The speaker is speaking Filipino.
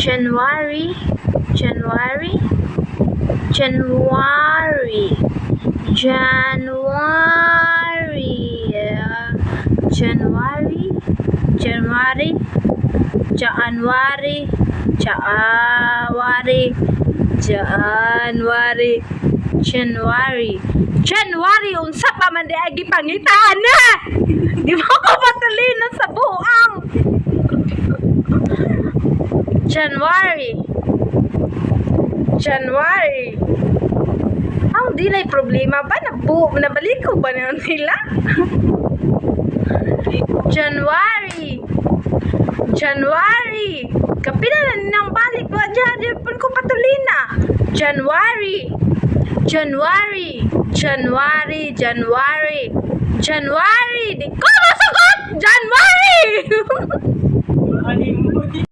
January, January, January, January, January, January, January, January, January, January, January, unsa pa man di ay gipangitaan na. Di mo ko patulino sa buang. January, January. Ang dilay problema ba nabalik ko ba na nila? January, January. Kapila na nang balik ba dyan pun ko patulina. January, January, January, January, January. Di ko masagot! January!